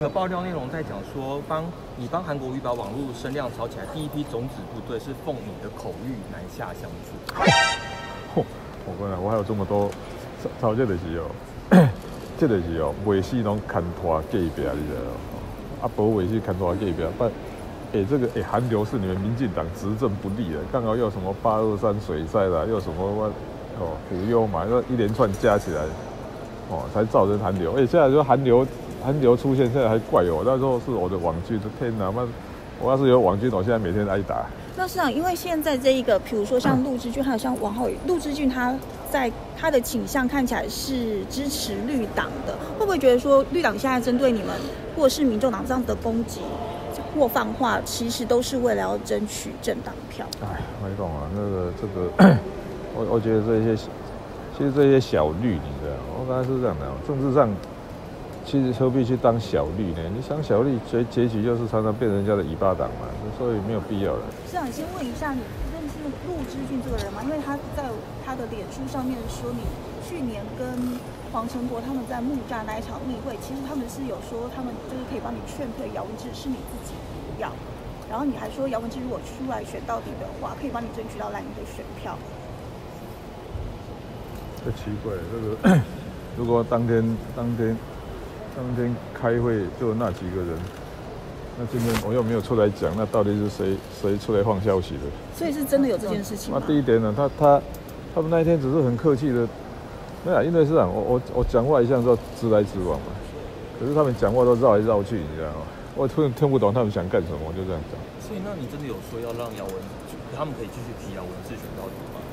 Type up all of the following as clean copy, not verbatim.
有爆料内容在讲说，你帮韩国瑜把网络声量炒起来，第一批种子部队是奉你的口谕南下相助。我跟你讲，我还有这么多操这个是哦，这个是哦，卫视拢牵拖隔壁，你知道吗？无卫视牵拖隔壁，这个韩流是你们民进党执政不力的，刚好又什么823水灾啦，又什么虎优嘛，一连串加起来，才造成韩流。现在说韩流出现，现在还怪我，那时候是我的网军，天哪！我要是有网军，我现在每天挨打。那市长，因为现在这一个，比如说像陆志俊，还有像王浩宇，陆志俊他在他的倾向看起来是支持绿党的，会不会觉得说绿党现在针对你们或是民众党这样的攻击或放话，其实都是为了要争取政党票？我跟你讲啊，这个，我觉得其实这些小绿，你知道，我刚才是这样的，政治上。其实何必去当小绿呢？你当小绿，结局就是常常变成人家的尾巴党嘛，所以没有必要了。市长，先问一下，你认识陆志俊这个人吗？因为他在他的脸书上面说，你去年跟黄承国他们在木栅那一场密会，其实他们是有说，他们就是可以帮你劝退姚文智，是你自己不要。然后你还说姚文智如果出来选到底的话，可以帮你争取到蓝营的选票。这奇怪了，这个如果当天开会就那几个人，那今天我又没有出来讲，那到底是谁出来放消息的？所以是真的有这件事情吗？第一点呢，他们那一天只是很客气的，没有，因为是这样，我讲话一向都直来直往嘛，可是他们讲话都绕来绕去，你知道吗？我听不懂他们想干什么，我就这样讲。所以，那你真的有说要让他们可以继续提姚文智选到底吗？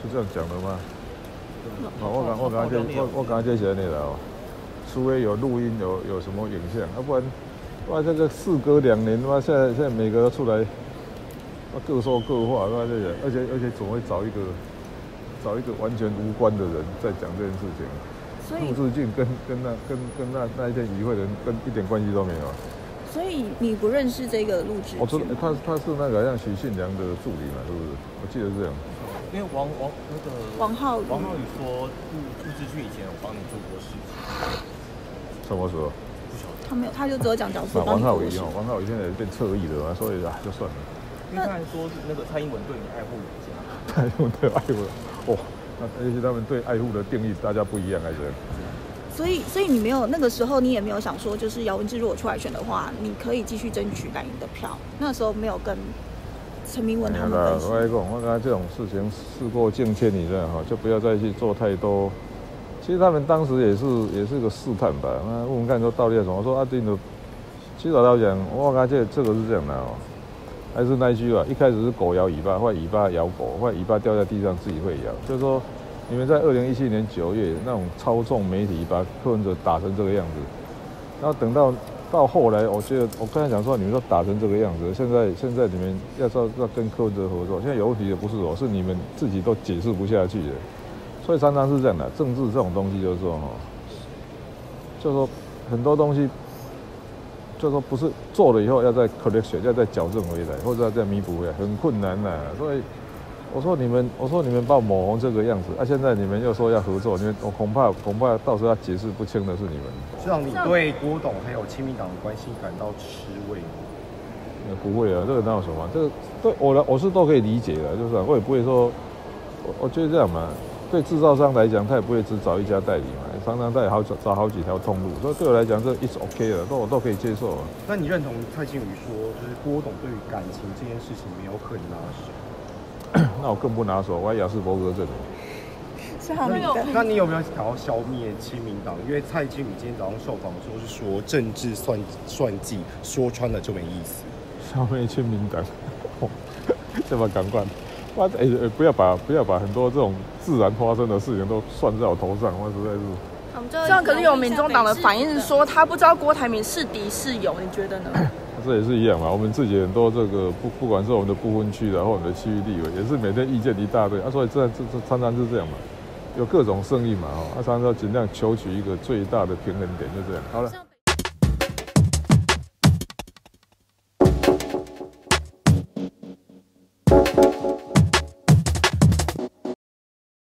是这样讲的吗？我刚才写那个哦。除非有录音，有什么影像，不然这个事隔2年，现在每个都出来，各说各话，而且总会找一个完全无关的人在讲这件事情。陆志俊跟那一天与会的人一点关系都没有。所以你不认识这个陆志俊？我知道他是那个像许信良的助理嘛，是不是？我记得是这样。因为王浩宇说陆志俊以前有帮你做过事情。什么时候？他没有，他就只有讲说王浩宇现在变侧翼的嘛，所以就算了。因为他还说那个蔡英文对你爱护有加。蔡英文对爱护，那而且他们对爱护的定义大家不一样，还是？所以你没有那个时候你也没有想说，就是姚文智如果出来选的话，你可以继续争取蓝营的票。那时候没有跟陈明文他们分析。我刚才这种事情事过境迁，你这样哈，就不要再去做太多。其实他们当时也是个试探吧。那我们看说到底怎么说啊？其实老实讲，我感觉这个是这样的哦，还是那一句话，一开始是狗摇尾巴，后来尾巴摇狗，后来尾巴掉在地上自己会摇。就是说，你们在2017年9月那种操纵媒体，把柯文哲打成这个样子，然后等到后来，我觉得我刚才讲说，你们都打成这个样子，现在你们要跟柯文哲合作，现在有问题的不是我，是你们自己都解释不下去的。所以常常是这样的，政治这种东西就是说很多东西，就是说不是做了以后要再 correction， 要再矫正回来，或者要再弥补回来，很困难的。所以我说你们把我抹红这个样子，现在你们又说要合作，我恐怕到时候要解释不清的是你们。市长，你对郭董还有亲民党的关系感到吃味吗？不会啊，这个哪有什么？这个对我是都可以理解的，就是我也不会说，我觉得这样嘛。对制造商来讲，他也不会只找一家代理嘛，常常他也找好几条通路，所以对我来讲，这is OK 的，我都可以接受。那你认同蔡靖宇说，就是郭董对于感情这件事情没有很拿手？那我更不拿手，我还雅斯伯格症。那你有没有想要消灭亲民党？因为蔡靖宇今天早上受访的时候是说政治算计，说穿了就没意思。消灭亲民党，这么赶快。不要把很多这种自然发生的事情都算在我头上，我实在是。这样可是有民众党的反应是说，他不知道郭台铭是敌是友，你觉得呢？这也是一样嘛，我们自己很多这个不管是我们的不分区的或我们的区域立委，也是每天意见一大堆所以这常常是这样嘛，有各种声音嘛常常尽量求取一个最大的平衡点，就这样。好了。